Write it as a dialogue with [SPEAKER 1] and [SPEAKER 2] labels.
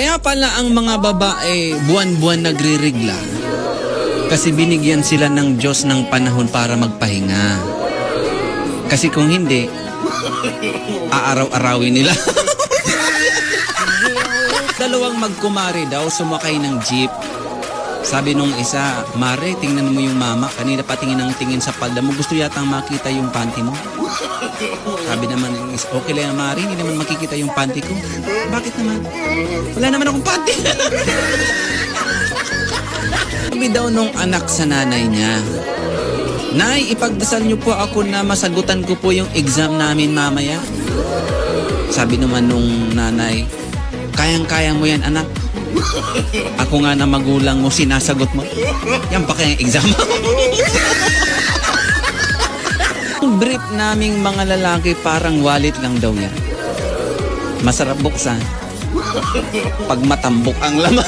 [SPEAKER 1] Kaya pala ang mga babae buwan-buwan nagririgla. Kasi binigyan sila ng Diyos ng panahon para magpahinga. Kasi kung hindi, aaraw-arawin nila. Dalawang magkumari daw sumakay ng jeep. Sabi nung isa, Mare, tingnan mo yung mama. Kanina pa tingin ng tingin sa palda mo. Gusto yatang makita yung panty mo. Sabi naman ng isa, okay lang Mare, hindi naman makikita yung panty ko. Bakit naman? Wala naman akong panty. Sabi daw nung anak sa nanay niya, Nay, ipagdasal niyo po ako na masagutan ko po yung exam namin mamaya. Sabi naman nung nanay, kayang-kaya mo yan anak. Ako nga na magulang mo, sinasagot mo. Yan pa kayang exam. Ang brief naming mga lalaki parang wallet lang daw yan. Masarap buksan. Pag matambok ang laman.